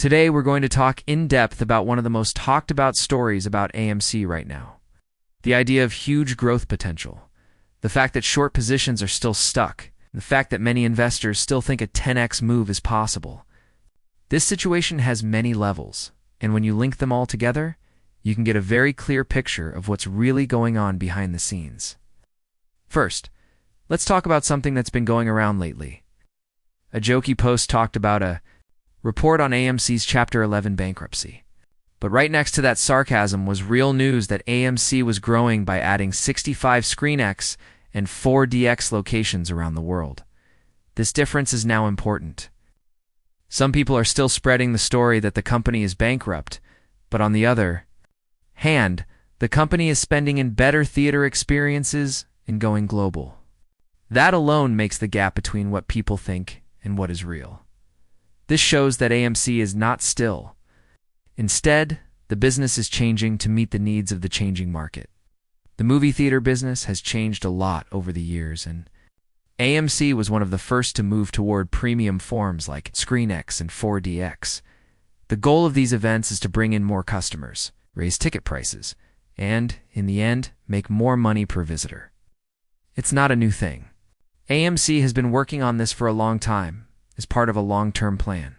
Today, we're going to talk in depth about one of the most talked about stories about AMC right now. The idea of huge growth potential. The fact that short positions are still stuck. The fact that many investors still think a 10x move is possible. This situation has many levels, and when you link them all together, you can get a very clear picture of what's really going on behind the scenes. First, let's talk about something that's been going around lately. A jokey post talked about a report on AMC's Chapter 11 bankruptcy. But right next to that sarcasm was real news that AMC was growing by adding 65 ScreenX and 4DX locations around the world. This difference is now important. Some people are still spreading the story that the company is bankrupt, but on the other hand, the company is spending in better theater experiences and going global. That alone makes the gap between what people think and what is real. This shows that AMC is not still. Instead, the business is changing to meet the needs of the changing market. The movie theater business has changed a lot over the years, and AMC was one of the first to move toward premium forms like ScreenX and 4DX. The goal of these events is to bring in more customers, raise ticket prices, and, in the end, make more money per visitor. It's not a new thing. AMC has been working on this for a long time, as part of a long-term plan.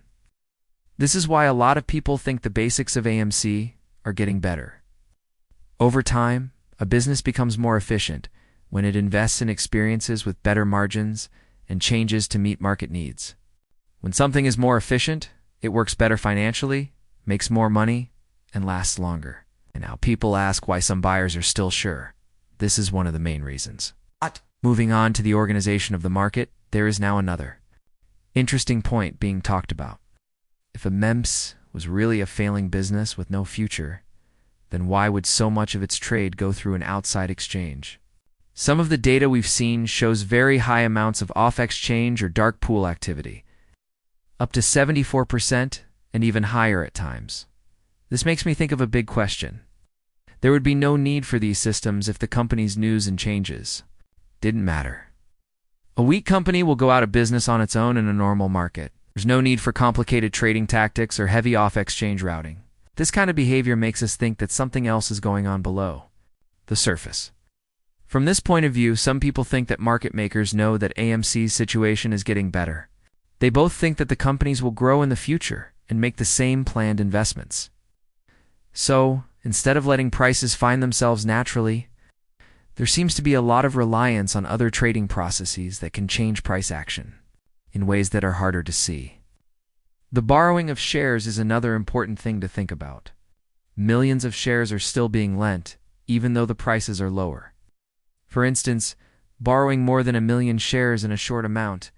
This is why a lot of people think the basics of AMC are getting better. Over time, a business becomes more efficient when it invests in experiences with better margins and changes to meet market needs. When something is more efficient, it works better financially, makes more money, and lasts longer. And now people ask why some buyers are still sure. This is one of the main reasons. Moving on to the organization of the market, there is now another interesting point being talked about. If a MEMS was really a failing business with no future, then why would so much of its trade go through an outside exchange? Some of the data we've seen shows very high amounts of off-exchange or dark pool activity, up to 74% and even higher at times. This makes me think of a big question. There would be no need for these systems if the company's news and changes didn't matter. A weak company will go out of business on its own in a normal market. There's no need for complicated trading tactics or heavy off-exchange routing. This kind of behavior makes us think that something else is going on below the surface. From this point of view, some people think that market makers know that AMC's situation is getting better. They both think that the companies will grow in the future and make the same planned investments. So, instead of letting prices find themselves naturally, there seems to be a lot of reliance on other trading processes that can change price action in ways that are harder to see. The borrowing of shares is another important thing to think about. Millions of shares are still being lent, even though the prices are lower. For instance, borrowing more than 1 million shares in a short amount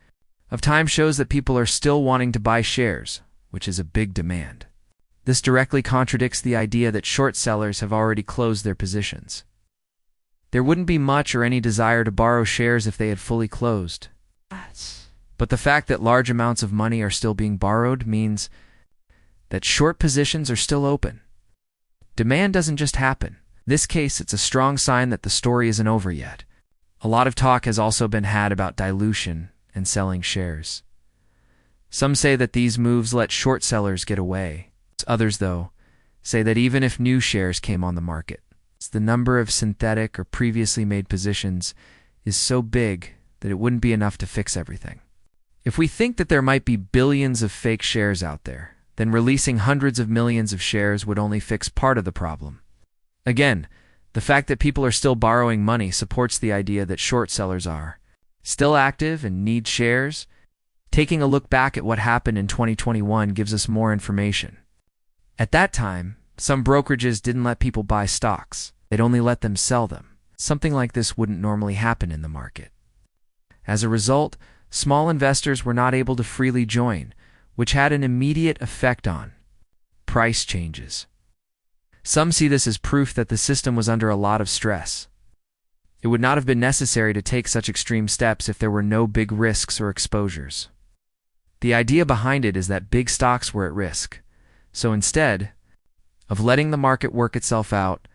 of time shows that people are still wanting to buy shares, which is a big demand. This directly contradicts the idea that short sellers have already closed their positions. There wouldn't be much or any desire to borrow shares if they had fully closed. But the fact that large amounts of money are still being borrowed means that short positions are still open. Demand doesn't just happen. In this case, it's a strong sign that the story isn't over yet. A lot of talk has also been had about dilution and selling shares. Some say that these moves let short sellers get away. Others, though, say that even if new shares came on the market, the number of synthetic or previously made positions is so big that it wouldn't be enough to fix everything. If we think that there might be billions of fake shares out there, then releasing hundreds of millions of shares would only fix part of the problem. Again, the fact that people are still borrowing money supports the idea that short sellers are still active and need shares. Taking a look back at what happened in 2021 gives us more information. At that time, some brokerages didn't let people buy stocks. They'd only let them sell them. Something like this wouldn't normally happen in the market. As a result, small investors were not able to freely join, which had an immediate effect on price changes. Some see this as proof that the system was under a lot of stress. It would not have been necessary to take such extreme steps if there were no big risks or exposures. The idea behind it is that big stocks were at risk. So instead of letting the market work itself out,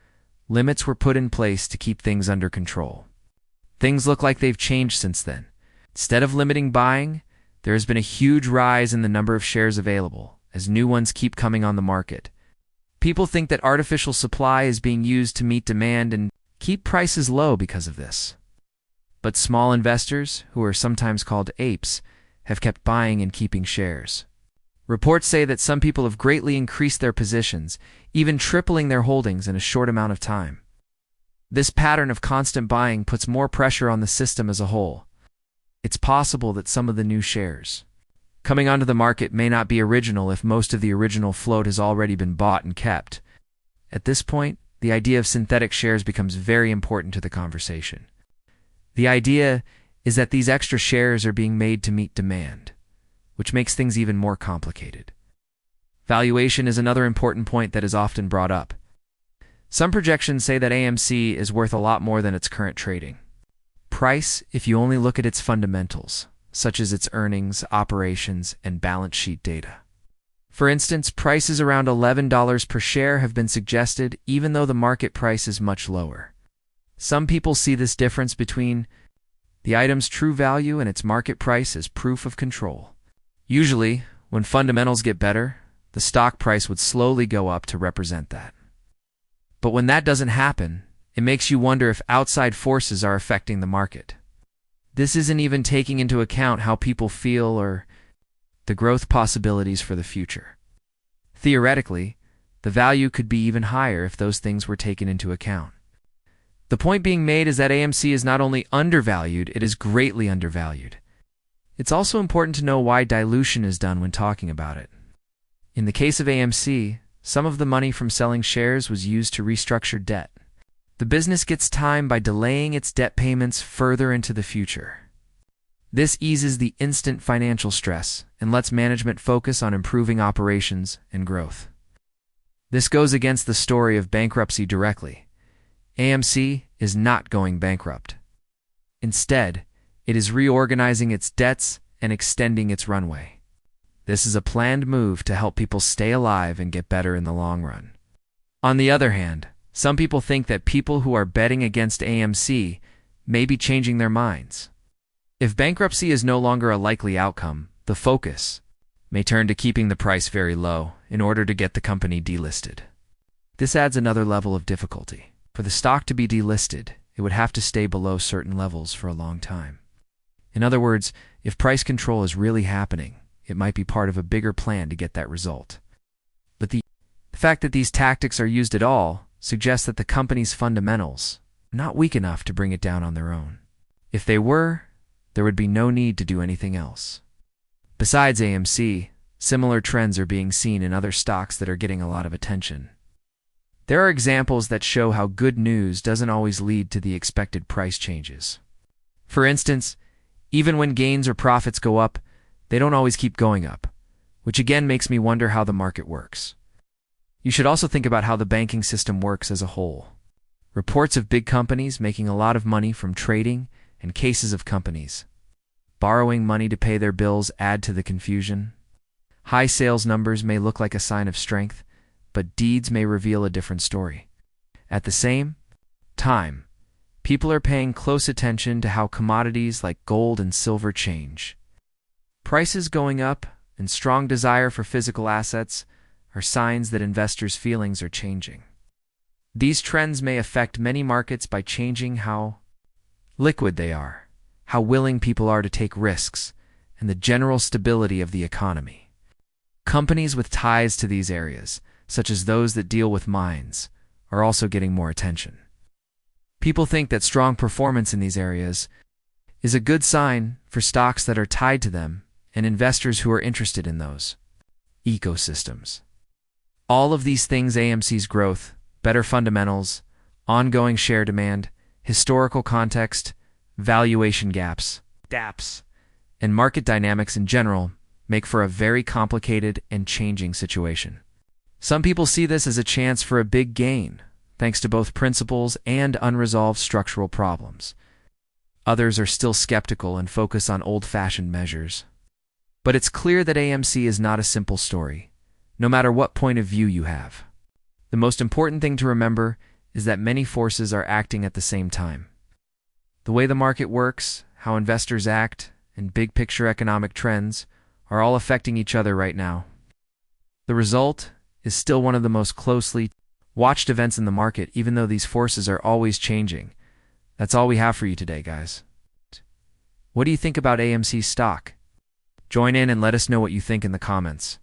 limits were put in place to keep things under control. Things look like they've changed since then. Instead of limiting buying, there has been a huge rise in the number of shares available, as new ones keep coming on the market. People think that artificial supply is being used to meet demand and keep prices low because of this. But small investors, who are sometimes called apes, have kept buying and keeping shares. Reports say that some people have greatly increased their positions, even tripling their holdings in a short amount of time. This pattern of constant buying puts more pressure on the system as a whole. It's possible that some of the new shares coming onto the market may not be original if most of the original float has already been bought and kept. At this point, the idea of synthetic shares becomes very important to the conversation. The idea is that these extra shares are being made to meet demand, which makes things even more complicated. Valuation is another important point that is often brought up. Some projections say that AMC is worth a lot more than its current trading price if you only look at its fundamentals, such as its earnings, operations, and balance sheet data. For instance, prices around $11 per share have been suggested, even though the market price is much lower. Some people see this difference between the item's true value and its market price as proof of control. Usually, when fundamentals get better, the stock price would slowly go up to represent that. But when that doesn't happen, it makes you wonder if outside forces are affecting the market. This isn't even taking into account how people feel or the growth possibilities for the future. Theoretically, the value could be even higher if those things were taken into account. The point being made is that AMC is not only undervalued, it is greatly undervalued. It's also important to know why dilution is done when talking about it. In the case of AMC, some of the money from selling shares was used to restructure debt. The business gets time by delaying its debt payments further into the future. This eases the instant financial stress and lets management focus on improving operations and growth. This goes against the story of bankruptcy directly. AMC is not going bankrupt. Instead, it is reorganizing its debts and extending its runway. This is a planned move to help people stay alive and get better in the long run. On the other hand, some people think that people who are betting against AMC may be changing their minds. If bankruptcy is no longer a likely outcome, the focus may turn to keeping the price very low in order to get the company delisted. This adds another level of difficulty. For the stock to be delisted, it would have to stay below certain levels for a long time. In other words, if price control is really happening, it might be part of a bigger plan to get that result. But the fact that these tactics are used at all suggests that the company's fundamentals are not weak enough to bring it down on their own. If they were, there would be no need to do anything else. Besides AMC, similar trends are being seen in other stocks that are getting a lot of attention. There are examples that show how good news doesn't always lead to the expected price changes. For instance, even when gains or profits go up, they don't always keep going up, which again makes me wonder how the market works. You should also think about how the banking system works as a whole. Reports of big companies making a lot of money from trading and cases of companies borrowing money to pay their bills add to the confusion. High sales numbers may look like a sign of strength, but deeds may reveal a different story. At the same time, people are paying close attention to how commodities like gold and silver change. Prices going up and strong desire for physical assets are signs that investors' feelings are changing. These trends may affect many markets by changing how liquid they are, how willing people are to take risks, and the general stability of the economy. Companies with ties to these areas, such as those that deal with mines, are also getting more attention. People think that strong performance in these areas is a good sign for stocks that are tied to them and investors who are interested in those ecosystems. All of these things, AMC's growth, better fundamentals, ongoing share demand, historical context, valuation gaps, DAPs, and market dynamics in general, make for a very complicated and changing situation. Some people see this as a chance for a big gain, thanks to both principles and unresolved structural problems. Others are still skeptical and focus on old-fashioned measures. But it's clear that AMC is not a simple story, no matter what point of view you have. The most important thing to remember is that many forces are acting at the same time. The way the market works, how investors act, and big-picture economic trends are all affecting each other right now. The result is still one of the most closely watched events in the market, even though these forces are always changing. That's all we have for you today, guys. What do you think about AMC stock? Join in and let us know what you think in the comments.